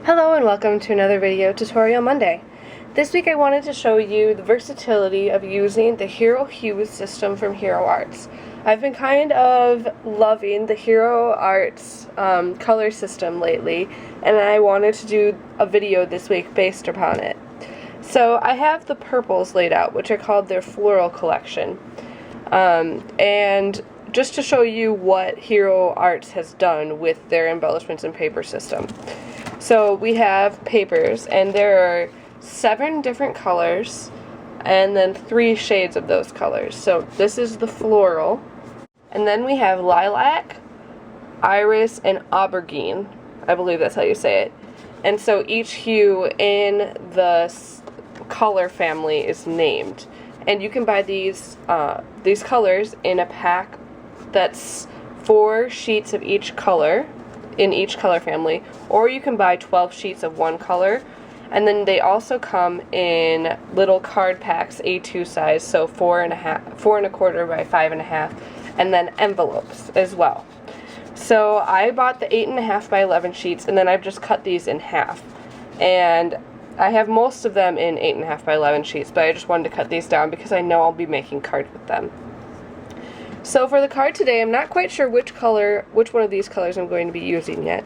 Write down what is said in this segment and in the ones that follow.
Hello and welcome to another video tutorial Monday. This week I wanted to show you the versatility of using the Hero Hues system from Hero Arts. I've been kind of loving the Hero Arts color system lately, and I wanted to do a video this week based upon it. So I have the purples laid out, which are called their floral collection. And just to show you what Hero Arts has done with their embellishments and paper system. So we have papers, and there are 7 different colors and then 3 shades of those colors. So this is the floral, and then we have lilac, iris, and aubergine. I believe that's how you say it. And so each hue in the color family is named, and you can buy these colors in a pack that's 4 sheets of each color in each color family, or you can buy 12 sheets of one color. And then they also come in little card packs, A2 size, so 4.25 by 5.5, and then envelopes as well. So I bought the 8.5 by 11 sheets, and then I've just cut these in half. And I have most of them in 8.5 by 11 sheets, but I just wanted to cut these down because I know I'll be making cards with them. So for the card today, I'm not quite sure which one of these colors I'm going to be using yet,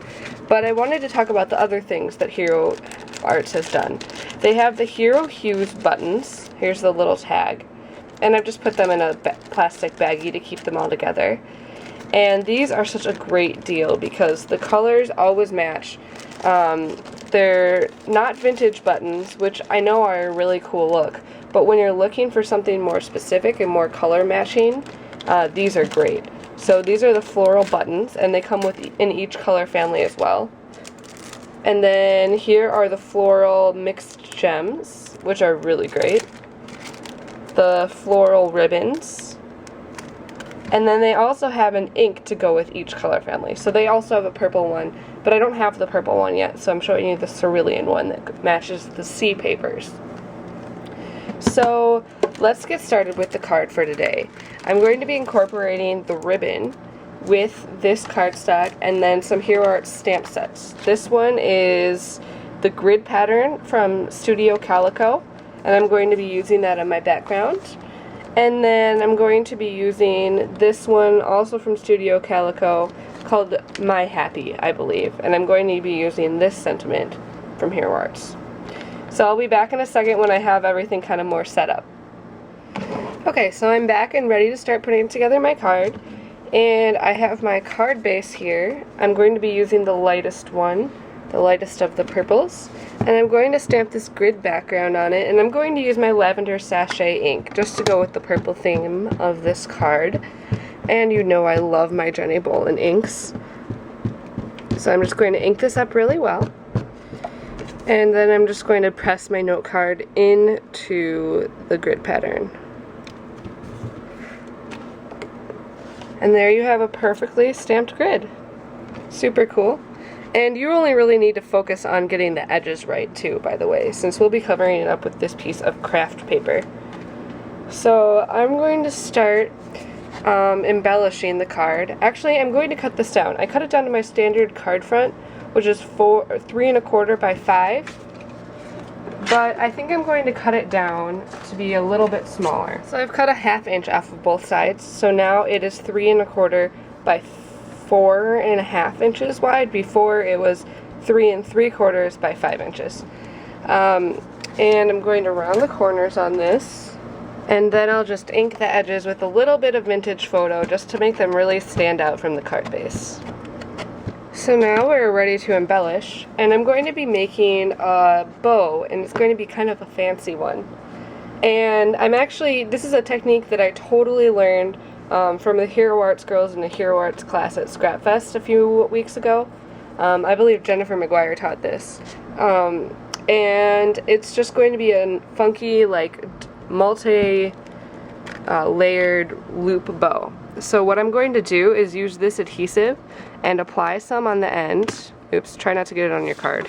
but I wanted to talk about the other things that Hero Arts has done. They have the Hero Hues buttons. Here's the little tag, and I've just put them in a plastic baggie to keep them all together. And these are such a great deal because the colors always match. They're not vintage buttons, which I know are a really cool look, but when you're looking for something more specific and more color matching, these are great. So these are the floral buttons, and they come in each color family as well. And then here are the floral mixed gems, which are really great. The floral ribbons. And then they also have an ink to go with each color family. So they also have a purple one, but I don't have the purple one yet, so I'm showing you the cerulean one that matches the C papers. So let's get started with the card for today. I'm going to be incorporating the ribbon with this cardstock and then some Hero Arts stamp sets. This one is the grid pattern from Studio Calico, and I'm going to be using that on my background. And then I'm going to be using this one also from Studio Calico called My Happy, I believe. And I'm going to be using this sentiment from Hero Arts. So I'll be back in a second when I have everything kind of more set up. Okay, so I'm back and ready to start putting together my card. And I have my card base here. I'm going to be using the lightest one, the lightest of the purples. And I'm going to stamp this grid background on it. And I'm going to use my lavender sachet ink just to go with the purple theme of this card. And you know I love my Jenny Bolin inks. So I'm just going to ink this up really well. And then I'm just going to press my note card into the grid pattern. And there you have a perfectly stamped grid. Super cool. And you only really need to focus on getting the edges right too, by the way, since we'll be covering it up with this piece of craft paper. So I'm going to start embellishing the card. Actually, I'm going to cut this down. I cut it down to my standard card front, which is 3.25 by 5. But I think I'm going to cut it down to be a little bit smaller. So I've cut a 1/2 inch off of both sides, so now it is 3.25 by 4.5 inches wide. Before it was 3.75 by 5 inches. And I'm going to round the corners on this, and then I'll just ink the edges with a little bit of vintage photo just to make them really stand out from the card base. So now we're ready to embellish, and I'm going to be making a bow, and it's going to be kind of a fancy one. And this is a technique that I totally learned from the Hero Arts girls in the Hero Arts class at Scrapfest a few weeks ago. I believe Jennifer McGuire taught this. And it's just going to be a funky, like, multi-layered loop bow. So what I'm going to do is use this adhesive and apply some on the end. Oops, try not to get it on your card.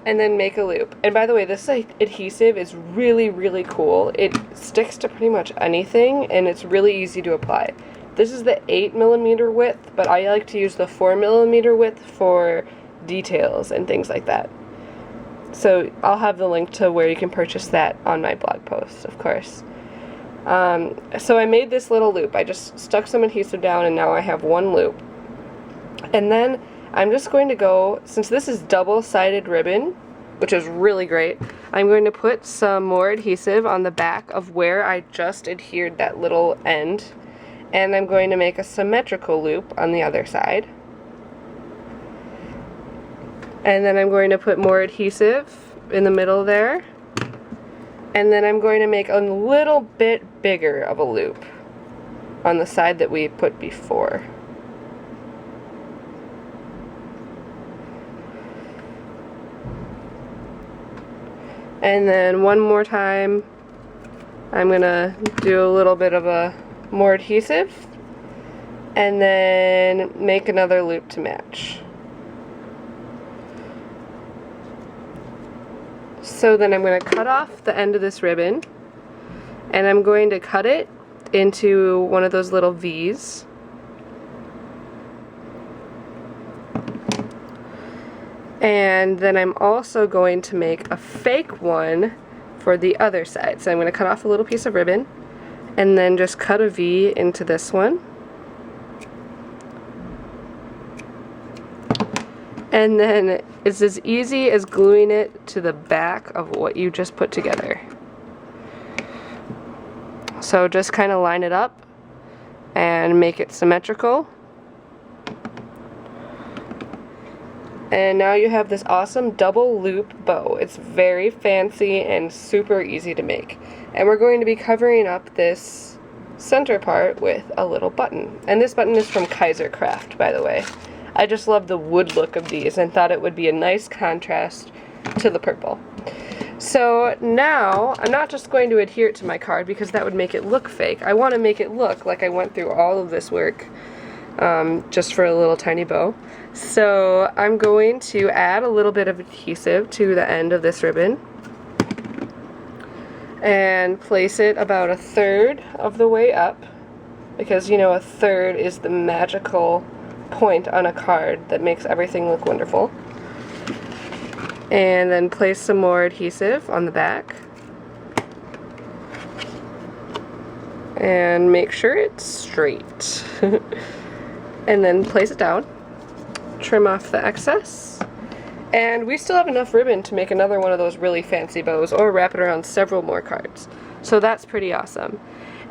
And then make a loop. And by the way, this adhesive is really, really cool. It sticks to pretty much anything, and it's really easy to apply. This is the 8mm width, but I like to use the 4mm width for details and things like that. So I'll have the link to where you can purchase that on my blog post, of course. So I made this little loop. I just stuck some adhesive down and now I have one loop. And then I'm just going to go, since this is double-sided ribbon, which is really great, I'm going to put some more adhesive on the back of where I just adhered that little end. And I'm going to make a symmetrical loop on the other side. And then I'm going to put more adhesive in the middle there. And then I'm going to make a little bit bigger of a loop on the side that we put before. And then one more time, I'm going to do a little bit of a more adhesive and then make another loop to match. So then I'm going to cut off the end of this ribbon and I'm going to cut it into one of those little V's. And then I'm also going to make a fake one for the other side. So I'm going to cut off a little piece of ribbon and then just cut a V into this one. And then it's as easy as gluing it to the back of what you just put together. So just kind of line it up and make it symmetrical. And now you have this awesome double loop bow. It's very fancy and super easy to make. And we're going to be covering up this center part with a little button. And this button is from Kaiser Craft, by the way. I just love the wood look of these and thought it would be a nice contrast to the purple. So now I'm not just going to adhere it to my card because that would make it look fake. I want to make it look like I went through all of this work just for a little tiny bow. So I'm going to add a little bit of adhesive to the end of this ribbon and place it about 1/3 of the way up, because you know 1/3 is the magical point on a card that makes everything look wonderful. And then place some more adhesive on the back and make sure it's straight. And then place it down, trim off the excess, and we still have enough ribbon to make another one of those really fancy bows or wrap it around several more cards. So that's pretty awesome.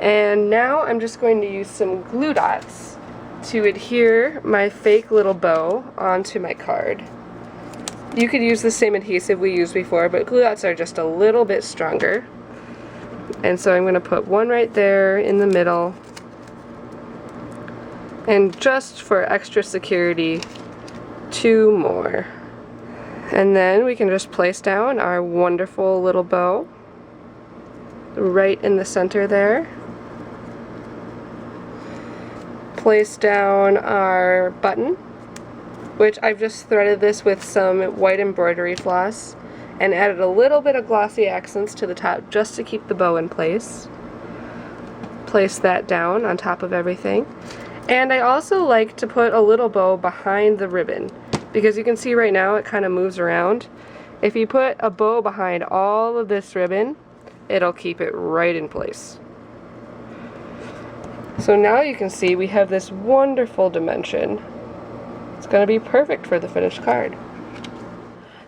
And now I'm just going to use some glue dots to adhere my fake little bow onto my card. You could use the same adhesive we used before, but glue dots are just a little bit stronger. And so I'm going to put one right there in the middle. And just for extra security, 2 more. And then we can just place down our wonderful little bow right in the center there. Place down our button, which I've just threaded this with some white embroidery floss and added a little bit of glossy accents to the top just to keep the bow in place. Place that down on top of everything. And I also like to put a little bow behind the ribbon, because you can see right now it kind of moves around. If you put a bow behind all of this ribbon, it'll keep it right in place. So now you can see we have this wonderful dimension. It's going to be perfect for the finished card.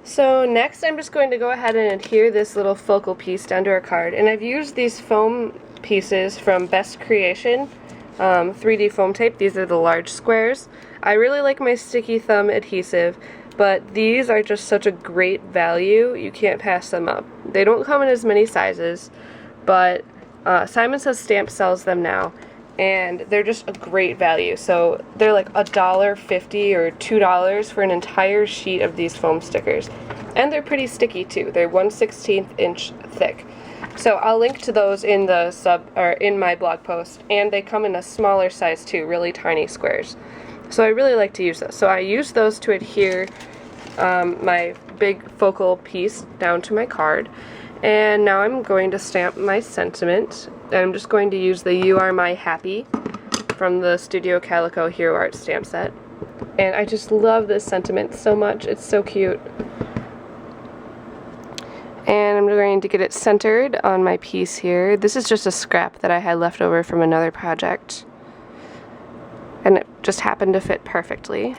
So next I'm just going to go ahead and adhere this little focal piece down to our card, and I've used these foam pieces from Best Creation 3D foam tape. These are the large squares. I really like my sticky thumb adhesive, but these are just such a great value, you can't pass them up. They don't come in as many sizes, but Simon Says Stamp sells them now, and they're just a great value. So they're like $1.50 or $2 for an entire sheet of these foam stickers. And they're pretty sticky too. They're 1/16 inch thick. So I'll link to those in the in my blog post, and they come in a smaller size too, really tiny squares. So I really like to use those. So I use those to adhere my big focal piece down to my card. And now I'm going to stamp my sentiment. And I'm just going to use the You Are My Happy from the Studio Calico Hero Art stamp set. And I just love this sentiment so much. It's so cute. And I'm going to get it centered on my piece here. This is just a scrap that I had left over from another project. And it just happened to fit perfectly.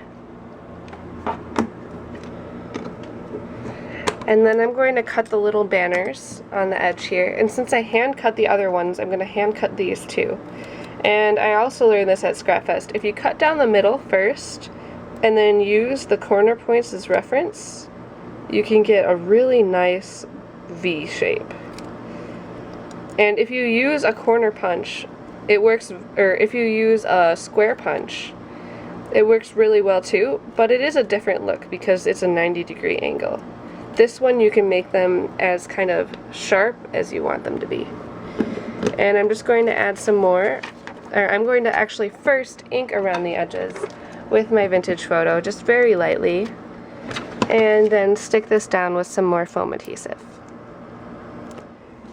And then I'm going to cut the little banners on the edge here. And since I hand cut the other ones, I'm going to hand cut these too. And I also learned this at Scrapfest. If you cut down the middle first and then use the corner points as reference, you can get a really nice V shape. And if you use a corner punch, it works, or if you use a square punch, it works really well too, but it is a different look because it's a 90-degree angle. This one you can make them as kind of sharp as you want them to be. And I'm just going to add some more, or I'm going to actually first ink around the edges with my vintage photo, just very lightly, and then stick this down with some more foam adhesive.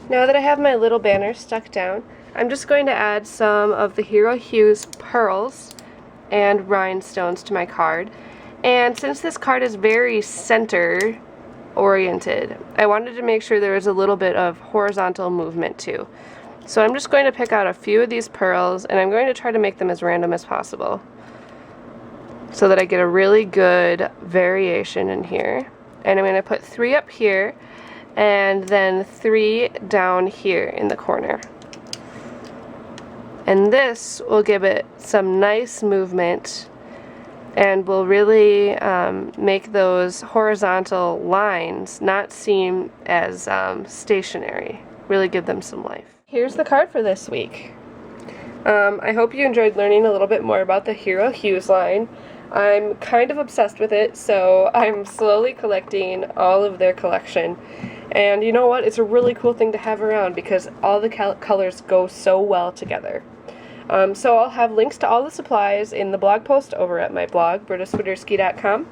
Now that I have my little banner stuck down, I'm just going to add some of the Hero Hues pearls and rhinestones to my card. And since this card is very center oriented, I wanted to make sure there was a little bit of horizontal movement too. So I'm just going to pick out a few of these pearls, and I'm going to try to make them as random as possible so that I get a really good variation in here. And I'm going to put 3 up here and then 3 down here in the corner. And this will give it some nice movement and will really make those horizontal lines not seem as stationary. Really give them some life. Here's the card for this week. I hope you enjoyed learning a little bit more about the Hero Hues line. I'm kind of obsessed with it, so I'm slowly collecting all of their collection. And you know what? It's a really cool thing to have around because all the colors go so well together. So I'll have links to all the supplies in the blog post over at my blog, brittaswiderski.com.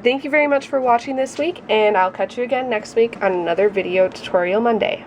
Thank you very much for watching this week, and I'll catch you again next week on another Video Tutorial Monday.